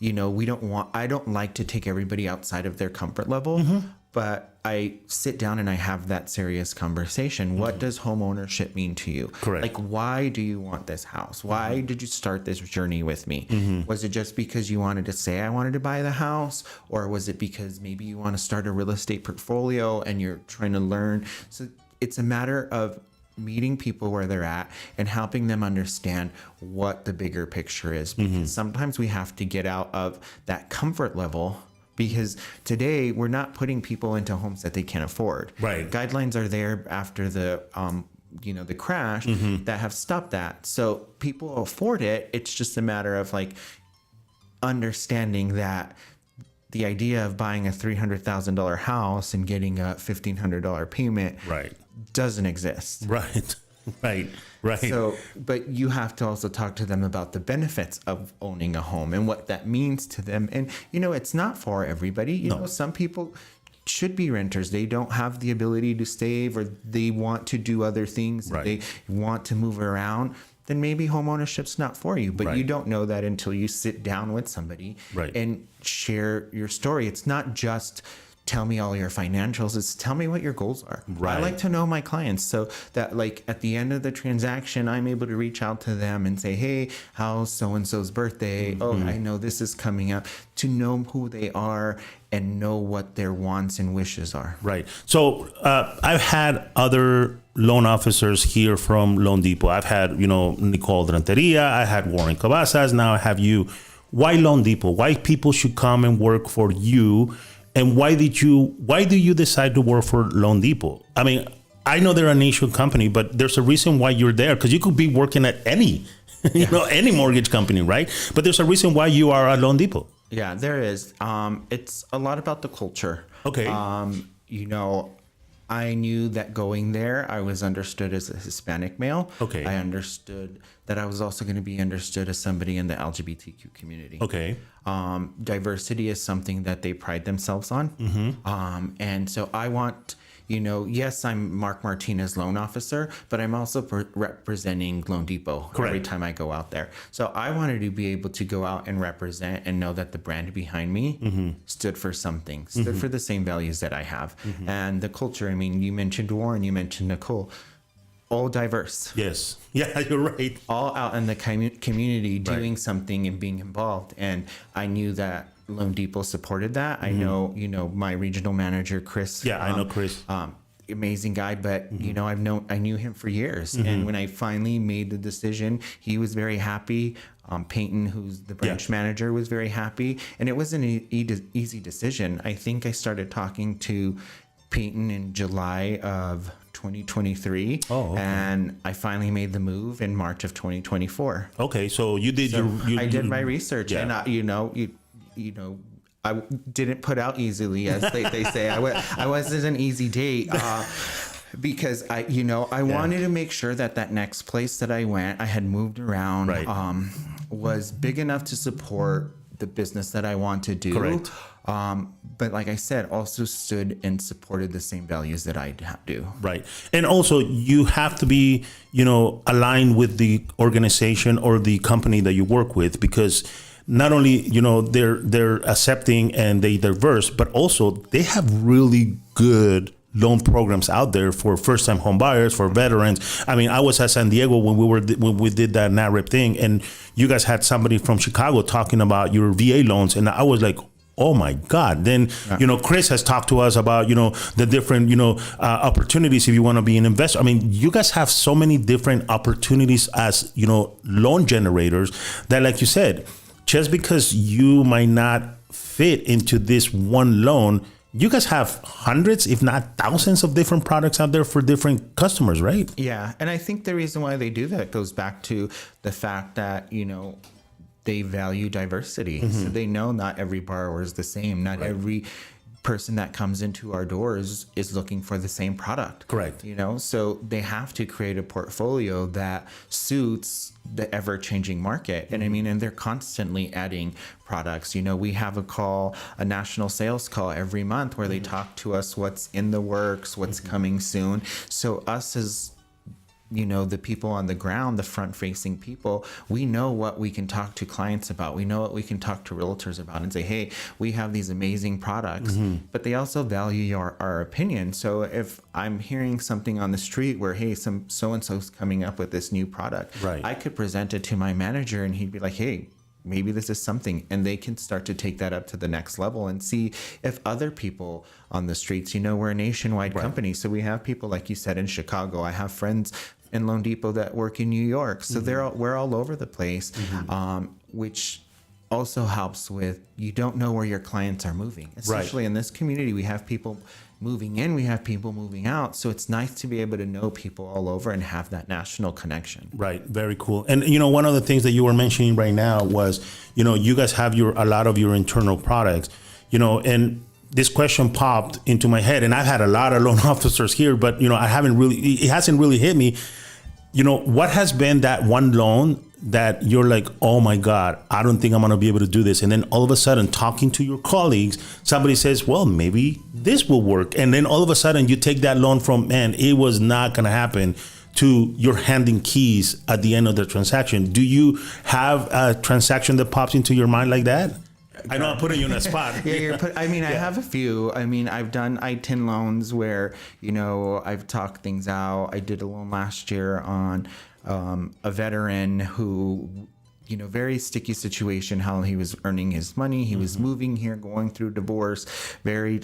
I don't like to take everybody outside of their comfort level, mm-hmm. but I sit down and I have that serious conversation. Mm-hmm. What does home ownership mean to you? Correct. Like, why do you want this house? Why mm-hmm. did you start this journey with me? Mm-hmm. Was it just because you wanted to say I wanted to buy the house? Or was it because maybe you want to start a real estate portfolio and you're trying to learn? So it's a matter of meeting people where they're at and helping them understand what the bigger picture is. Because mm-hmm. sometimes we have to get out of that comfort level, because today we're not putting people into homes that they can't afford. Right. Guidelines are there after the the crash mm-hmm. that have stopped that. So people afford it. It's just a matter of understanding that the idea of buying a $300,000 house and getting a $1,500 payment doesn't exist. Right. So, but you have to also talk to them about the benefits of owning a home and what that means to them. And, it's not for everybody. You know, some people should be renters. They don't have the ability to save, or they want to do other things. Right. They want to move around. Then maybe home ownership's not for you. But you don't know that until you sit down with somebody and share your story. It's not just tell me all your financials. It's tell me what your goals are. I like to know my clients so that at the end of the transaction, I'm able to reach out to them and say, hey, how's so-and-so's birthday? Mm-hmm. Oh, I know this is coming up. To know who they are and know what their wants and wishes are. Right. So I've had other loan officers here from Loan Depot. I've had, Nicole Renteria. I had Warren Cavazas. Now I have you. Why Loan Depot? Why people should come and work for you? And why do you decide to work for Loan Depot? I mean, I know they're a national company, but there's a reason why you're there, because you could be working at any mortgage company, right? But there's a reason why you are at Loan Depot. Yeah, there is. It's a lot about the culture. Okay. I knew that going there, I was understood as a Hispanic male. Okay. I understood that I was also going to be understood as somebody in the LGBTQ community. Okay. Diversity is something that they pride themselves on. And so I want, yes, I'm Mark Martinez, loan officer, but I'm also representing Loan Depot every time I go out there. So I wanted to be able to go out and represent and know that the brand behind me stood for something, stood for the same values that I have. And the culture, you mentioned Warren, you mentioned Nicole, all diverse. Yes. Yeah, you're right. All out in the community doing something and being involved. And I knew that Loan Depot supported that. I know, my regional manager, Chris. Yeah, I know Chris. Amazing guy, but I knew him for years. And when I finally made the decision, he was very happy. Peyton, who's the branch manager, was very happy. And it wasn't an easy decision. I think I started talking to Peyton in July of 2023. Oh, okay. And I finally made the move in March of 2024. Okay, so you did I did my research, and I didn't put out easily, as they say. I wasn't an easy date because I wanted to make sure that next place that I went, I had moved around, was big enough to support the business that I want to do. Correct. But like I said, also stood and supported the same values that I do. Right. And also you have to be, aligned with the organization or the company that you work with, because not only, they're accepting and they diverse, but also they have really good loan programs out there for first-time home buyers, for veterans. I was at San Diego when we did that NAREP thing, and you guys had somebody from Chicago talking about your VA loans, and I was like, oh my God. Then, Chris has talked to us about, the different, opportunities if you want to be an investor. You guys have so many different opportunities as, loan generators that, like you said, just because you might not fit into this one loan, you guys have hundreds, if not thousands of different products out there for different customers, right? Yeah. And I think the reason why they do that goes back to the fact that, they value diversity. So they know not every borrower is the same. Not every person that comes into our doors is looking for the same product. Correct. So they have to create a portfolio that suits the ever-changing market. And and they're constantly adding products. We have a national sales call every month where they talk to us what's in the works, what's coming soon. So us as the people on the ground, the front-facing people, we know what we can talk to clients about. We know what we can talk to realtors about and say, hey, we have these amazing products, but they also value our opinion. So if I'm hearing something on the street where, hey, some so-and-so's coming up with this new product, I could present it to my manager and he'd be like, hey, maybe this is something, and they can start to take that up to the next level and see if other people on the streets, we're a nationwide company. So we have people, like you said, in Chicago. I have friends in Loan Depot that work in New York. So we're all over the place, which also helps with, you don't know where your clients are moving. Especially in this community, we have people moving in, we have people moving out. So it's nice to be able to know people all over and have that national connection. Right. Very cool. And, one of the things that you were mentioning right now was, you guys have a lot of your internal products, and this question popped into my head, and I've had a lot of loan officers here, but, it hasn't really hit me. What has been that one loan that you're like, oh my God, I don't think I'm going to be able to do this. And then all of a sudden, talking to your colleagues, somebody says, well, maybe this will work. And then all of a sudden you take that loan from, man, it was not going to happen, to you're handing keys at the end of the transaction. Do you have a transaction that pops into your mind like that? I know I'm putting you in a spot. I have a few. I've done I-10 loans where, I've talked things out. I did a loan last year on a veteran who, very sticky situation, how he was earning his money. He was moving here, going through divorce, very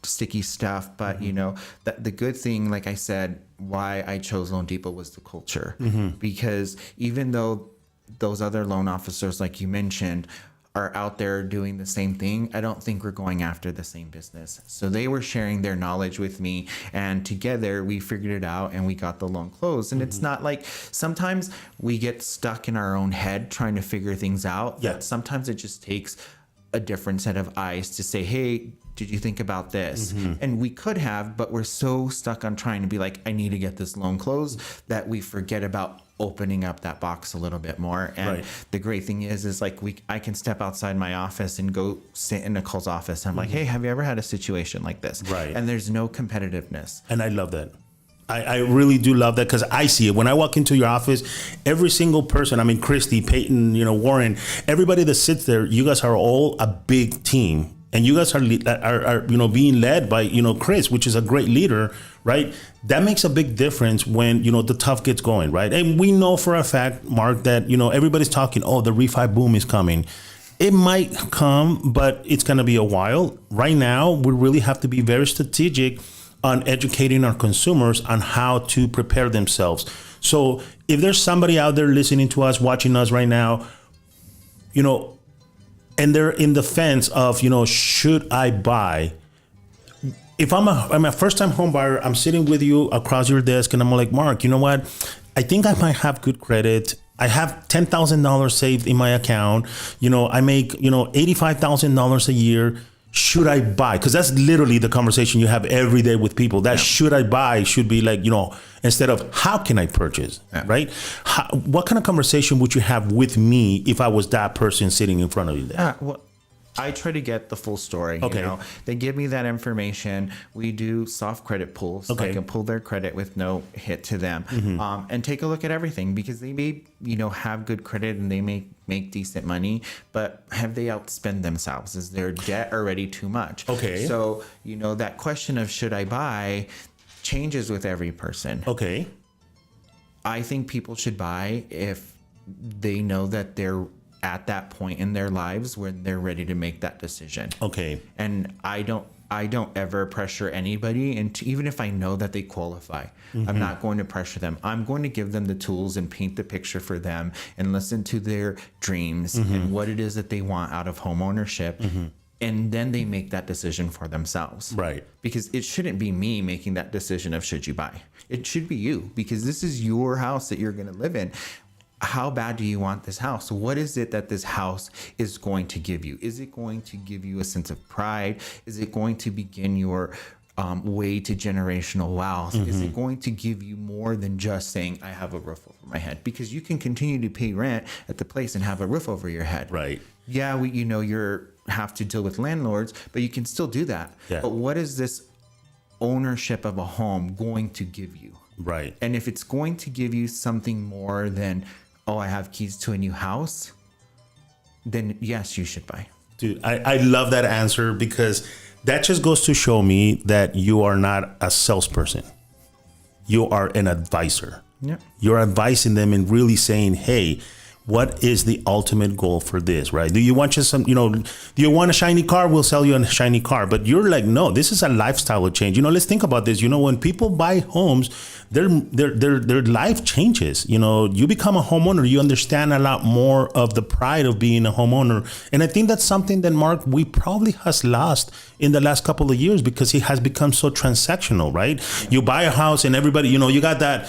sticky stuff. But, the good thing, like I said, why I chose Loan Depot was the culture. Because even though those other loan officers, like you mentioned, are out there doing the same thing, I don't think we're going after the same business. So they were sharing their knowledge with me, and together we figured it out and we got the loan closed. And it's not like, sometimes we get stuck in our own head trying to figure things out. Yeah. Sometimes it just takes a different set of eyes to say, hey, did you think about this? And we could have, but we're so stuck on trying to be like, I need to get this loan closed, that we forget about opening up that box a little bit more. And the great thing is like I can step outside my office and go sit in Nicole's office. I'm like, hey, have you ever had a situation like this? Right. And there's no competitiveness. And I love that. I really do love that, because I see it. When I walk into your office, every single person, I mean, Christy, Peyton, Warren, everybody that sits there, you guys are all a big team. And you guys are being led by, Chris, which is a great leader, right? That makes a big difference when, the tough gets going, right? And we know for a fact, Mark, that, everybody's talking, oh, the refi boom is coming. It might come, but it's going to be a while. Right now, we really have to be very strategic on educating our consumers on how to prepare themselves. So if there's somebody out there listening to us, watching us right now, and they're in the fence of, should I buy? If I'm a first-time home buyer, I'm sitting with you across your desk, and I'm like, Mark, you know what? I think I might have good credit. I have $10,000 saved in my account. I make, $85,000 a year. Should I buy? Because that's literally the conversation you have every day with people. That should I buy should be like, instead of how can I purchase, right? What kind of conversation would you have with me if I was that person sitting in front of you there? Well, I try to get the full story. Okay. They give me that information. We do soft credit pulls. So I can pull their credit with no hit to them, and take a look at everything, because they may, have good credit and they may make decent money, but have they outspent themselves? Is their debt already too much? Okay. So, that question of should I buy changes with every person. Okay. I think people should buy if they know that they're at that point in their lives where they're ready to make that decision. Okay. And I don't ever pressure anybody, and even if I know that they qualify, I'm not going to pressure them. I'm going to give them the tools and paint the picture for them and listen to their dreams and what it is that they want out of home ownership. And then they make that decision for themselves. Right. Because it shouldn't be me making that decision of should you buy. It should be you, because this is your house that you're going to live in. How bad do you want this house? What is it that this house is going to give you? Is it going to give you a sense of pride? Is it going to begin your way to generational wealth? Is it going to give you more than just saying, I have a roof over my head? Because you can continue to pay rent at the place and have a roof over your head. Right. Yeah, you're have to deal with landlords, but you can still do that. Yeah. But what is this ownership of a home going to give you? Right. And if it's going to give you something more than, oh, I have keys to a new house, then yes, you should buy. Dude, I love that answer, because that just goes to show me that you are not a salesperson. You are an advisor. Yeah. You're advising them and really saying, hey, what is the ultimate goal for this, right? Do you want just some, do you want a shiny car? We'll sell you a shiny car. But you're like, no, this is a lifestyle change. Let's think about this. When people buy homes, their life changes. You become a homeowner, you understand a lot more of the pride of being a homeowner. And I think that's something that, Mark, we probably has lost in the last couple of years, because it has become so transactional, right? You buy a house and everybody, you got that,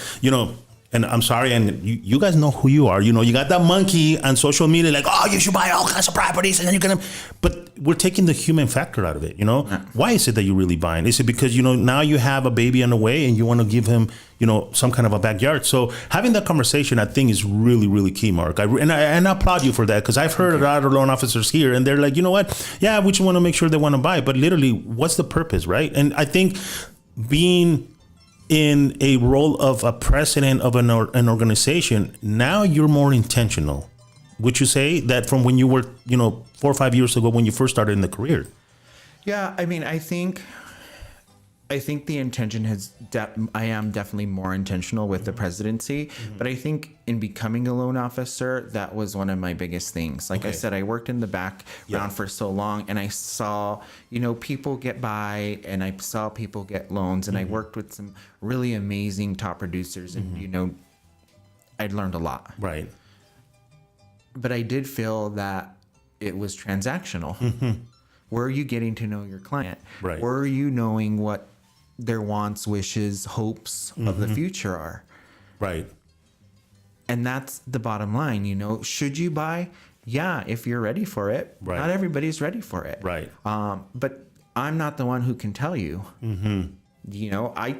and I'm sorry, and you guys know who you are. You got that monkey on social media, like, oh, you should buy all kinds of properties, and then you're gonna. But we're taking the human factor out of it. Why is it that you're really buying? Is it because now you have a baby on the way and you want to give him some kind of a backyard? So having that conversation, I think, is really, really key, Mark. I applaud you for that, because I've heard a lot of loan officers here, and they're like, you know what? Yeah, we just want to make sure they want to buy, but literally, what's the purpose, right? And I think being in a role of a president of an organization, now you're more intentional. Would you say that from when you were, 4 or 5 years ago when you first started in the career? Yeah, I think the intention I am definitely more intentional with the presidency, but I think in becoming a loan officer, that was one of my biggest things. Like I said, I worked in the background for so long, and I saw, people get by, and I saw people get loans, and I worked with some really amazing top producers, and, I'd learned a lot. Right. But I did feel that it was transactional. Were you getting to know your client? Right. Were you knowing what their wants, wishes, hopes of the future are? Right. And that's the bottom line. Should you buy? yeah, if you're ready for it. Right. Not everybody's ready for it. Right. But I'm not the one who can tell you. You know, I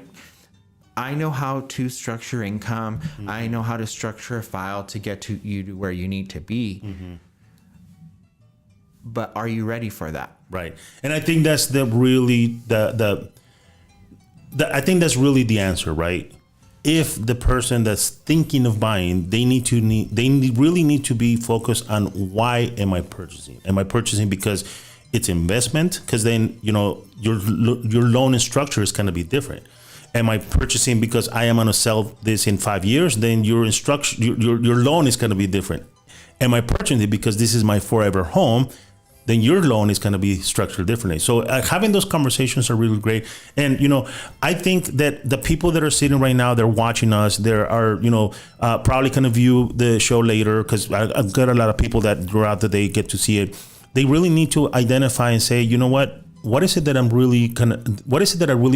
know how to structure income. I know how to structure a file to get to you to where you need to be. But are you ready for that? Right. And I think that's the I think that's really the answer, right? If the person that's thinking of buying, they really need to be focused on, why am I purchasing? Am I purchasing because it's investment? Because then, you know, your loan structure is going to be different. Am I purchasing because I am going to sell this in 5 years? Then your loan is going to be different. Am I purchasing it because this is my forever home? Then your loan is going to be structured differently. So having those conversations are really great. And, you know, I think that the people that are sitting right now, they're watching us, there are, you know, probably going to view the show later, because I've got a lot of people that throughout the day get to see it. They really need to identify and say, you know what is it that I really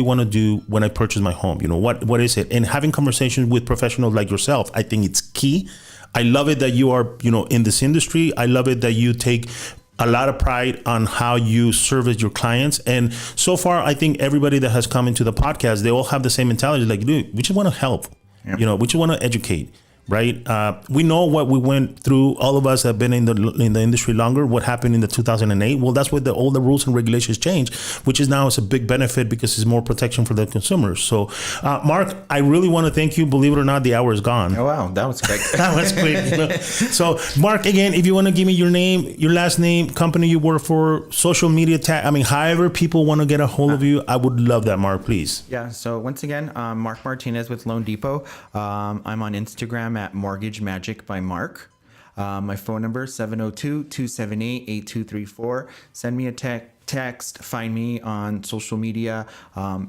want to do when I purchase my home? You know, what is it? And having conversations with professionals like yourself, I think it's key. I love it that you are, you know, in this industry. I love it that you take a lot of pride on how you service your clients. And so far, I think everybody that has come into the podcast, they all have the same mentality. Like, dude, we just want to help. Yep. You know, we just want to educate. Right. We know what we went through. All of us have been in the industry longer. What happened in the 2008? Well, that's what all the rules and regulations changed, which is now it's a big benefit because it's more protection for the consumers. So, Mark, I really want to thank you. Believe it or not, the hour is gone. Oh, wow. That was quick. That was quick. You know? So, Mark, again, if you want to give me your name, your last name, company you work for, social media tag, I mean, however people want to get a hold of you, I would love that, Mark, please. Yeah. So once again, Mark Martinez with Loan Depot. I'm on Instagram at Mortgage Magic by Mark. My phone number 702-278-8234. Send me a text, find me on social media,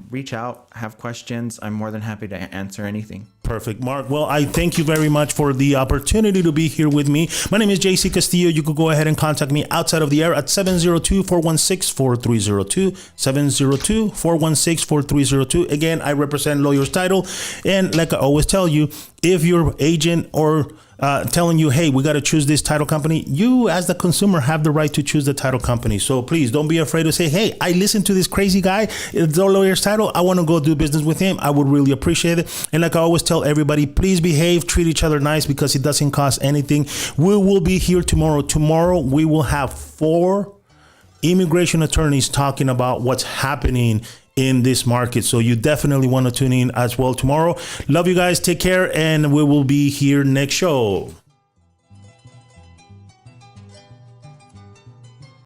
reach out, have questions. I'm more than happy to answer anything. Perfect, Mark. Well, I thank you very much for the opportunity to be here with me. My name is JC Castillo. You could go ahead and contact me outside of the air at 702-416-4302, 702-416-4302. Again, I represent Lawyer's Title. And like I always tell you, if your agent or telling you, hey, we got to choose this title company, you as the consumer have the right to choose the title company. So please don't be afraid to say, hey, I listened to this crazy guy, the Lawyer's Title. I want to go do business with him. I would really appreciate it. And like I always tell everybody, please behave, treat each other nice, because it doesn't cost anything. We will be here tomorrow. Tomorrow, we will have 4 immigration attorneys talking about what's happening in this market. So you definitely want to tune in as well tomorrow. Love you guys. Take care. And we will be here next show.